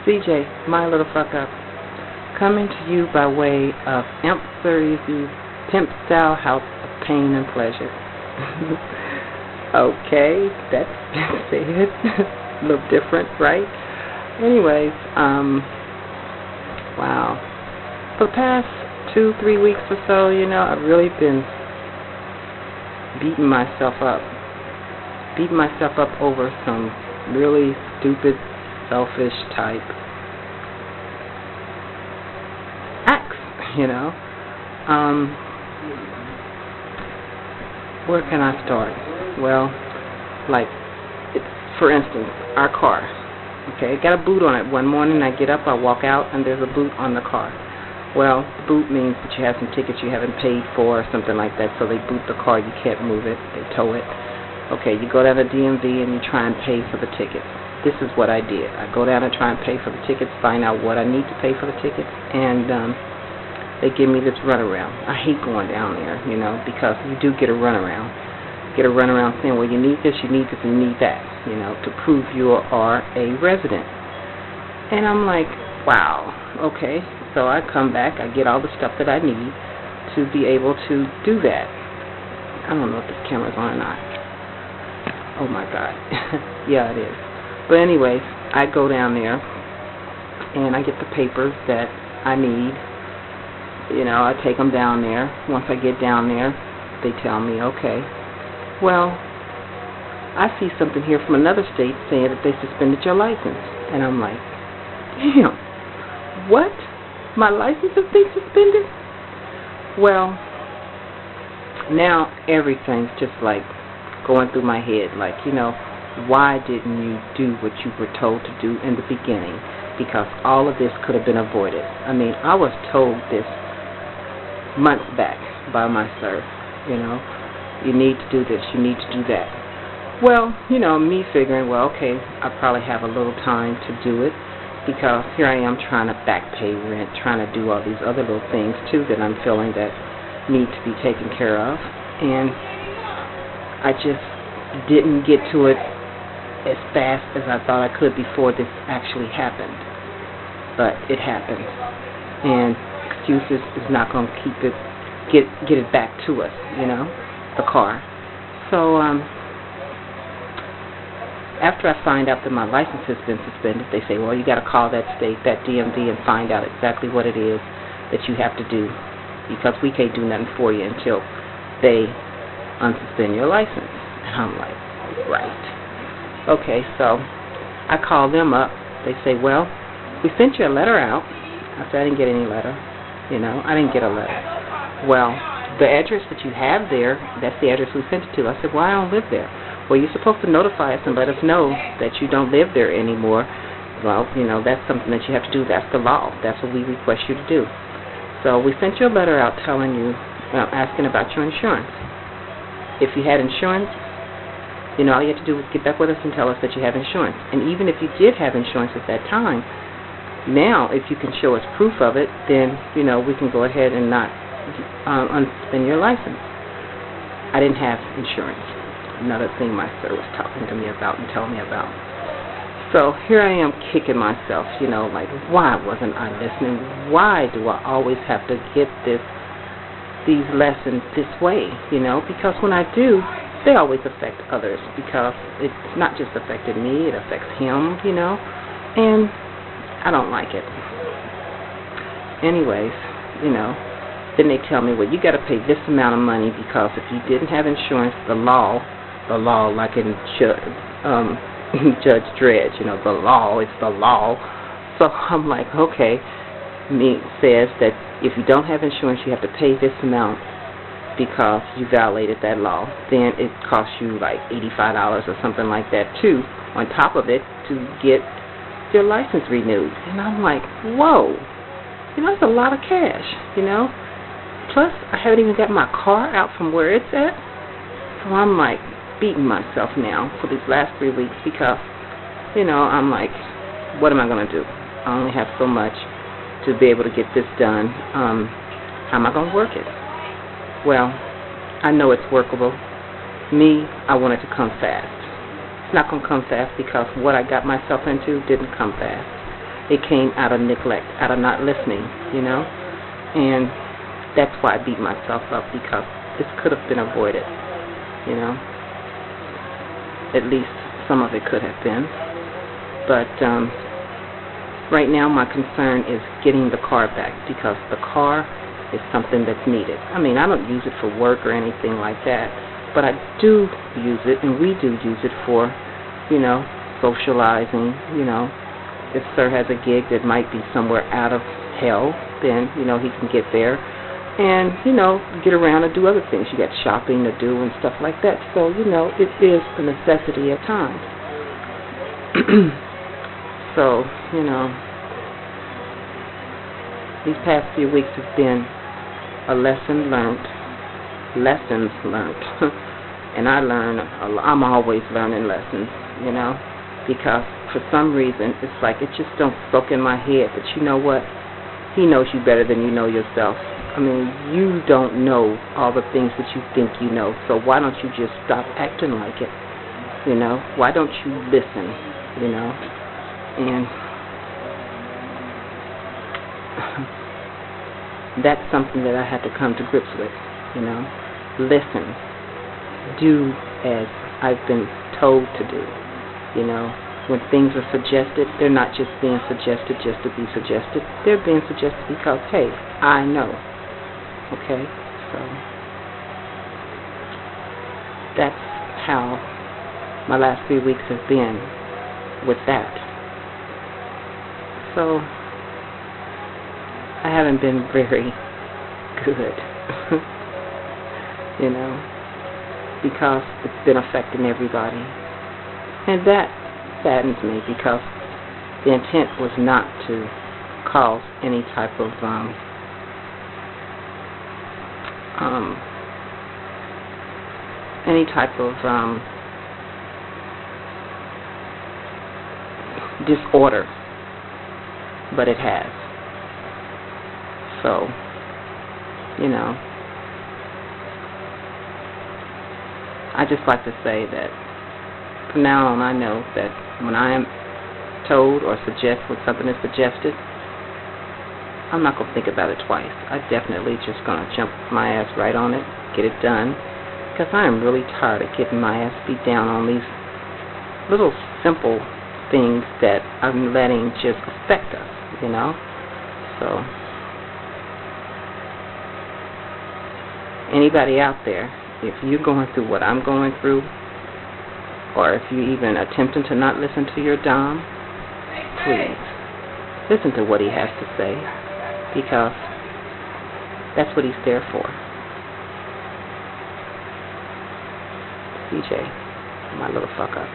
CJ, my little fuck up, coming to you by way of Mlfu's Pimp Style House of Pain and Pleasure. Okay, that's it. A little different, right? Anyways, wow. For the past 2-3 weeks or so, I've really been beating myself up over some really stupid, selfish type acts, Where can I start? Well, for instance, our car. Okay, got a boot on it. One morning I get up, I walk out, and there's a boot on the car. Well, the boot means that you have some tickets you haven't paid for or something like that, so they boot the car, you can't move it, they tow it. Okay, you go down to DMV and you try and pay for the tickets. This is what I did. I go down and try and pay for the tickets, find out what I need to pay for the tickets, and they give me this runaround. I hate going down there, because you do get a runaround. Get a runaround saying, well, you need this, you need that, to prove you are a resident. And I'm like, wow, okay. So I come back, I get all the stuff that I need to be able to do that. I don't know if this camera's on or not. Oh my God. Yeah, it is. But anyways, I go down there and I get the papers that I need. I take them down there. Once I get down there, they tell me, okay, well, I see something here from another state saying that they suspended your license. And I'm like, damn, what? My license has been suspended? Well, now everything's just like going through my head. Like, why didn't you do what you were told to do in the beginning? Because all of this could have been avoided. I mean, I was told this months back by my sir, you need to do this, you need to do that. Well, me figuring, well, okay, I probably have a little time to do it, because here I am trying to back pay rent, trying to do all these other little things too that I'm feeling that need to be taken care of, and I just didn't get to it as fast as I thought I could before this actually happened. But it happened, and excuses is not going to get it back to us, the car. So after I find out that my license has been suspended, they say, well, you got to call that state, that DMV, and find out exactly what it is that you have to do, because we can't do nothing for you until they unsuspend your license. And I'm like, right. Okay, so I call them up. They say, well, we sent you a letter out. I said, I didn't get any letter. I didn't get a letter. Well, the address that you have there, that's the address we sent it to. I said, well, I don't live there. Well, you're supposed to notify us and let us know that you don't live there anymore. Well, that's something that you have to do. That's the law. That's what we request you to do. So we sent you a letter out telling you, asking about your insurance. If you had insurance, all you have to do is get back with us and tell us that you have insurance. And even if you did have insurance at that time, now if you can show us proof of it, then, we can go ahead and not unsuspend your license. I didn't have insurance. Another thing my sir was talking to me about and telling me about. So here I am kicking myself, like, why wasn't I listening? Why do I always have to get these lessons this way, Because when I do, they always affect others, because it's not just affected me, it affects him, and I don't like it. Anyways, then they tell me, well, you got to pay this amount of money, because if you didn't have insurance, the law, like in Judge Dredd, the law, it's the law. So I'm like, okay, me says that if you don't have insurance, you have to pay this amount because you violated that law. Then it costs you like $85 or something like that too, on top of it, to get your license renewed. And I'm like, whoa, that's a lot of cash, Plus, I haven't even got my car out from where it's at. So I'm like beating myself now for these last 3 weeks because, I'm like, what am I going to do? I only have so much to be able to get this done. How am I going to work it? Well, I know it's workable. Me, I want it to come fast. It's not going to come fast because what I got myself into didn't come fast. it came out of neglect, out of not listening, and that's why I beat myself up, because this could have been avoided, at least some of it could have been. But right now my concern is getting the car back, because the car is something that's needed. I mean, I don't use it for work or anything like that, but I do use it, and we do use it for, socializing. If Sir has a gig that might be somewhere out of hell, then, he can get there and, get around and do other things. You got shopping to do and stuff like that. So, it is a necessity at times. So, these past few weeks have been a lessons learned. And I'm always learning lessons, because for some reason it's like it just don't soak in my head. But you know what? He knows you better than you know yourself. I mean, you don't know all the things that you think you know, so why don't you just stop acting like it? Why don't you listen? And that's something that I had to come to grips with, Listen. Do as I've been told to do, When things are suggested, they're not just being suggested just to be suggested. They're being suggested because, hey, I know. Okay? So that's how my last 3 weeks have been with that. So I haven't been very good, because it's been affecting everybody. And that saddens me, because the intent was not to cause any type of disorder, but it has. So, I just like to say that from now on, I know that when I am told or when something is suggested, I'm not going to think about it twice. I definitely just going to jump my ass right on it, get it done, because I am really tired of getting my ass beat down on these little simple things that I'm letting just affect us, So, anybody out there, if you're going through what I'm going through, or if you're even attempting to not listen to your Dom, please listen to what he has to say, because that's what he's there for. CJ, my little fuck up.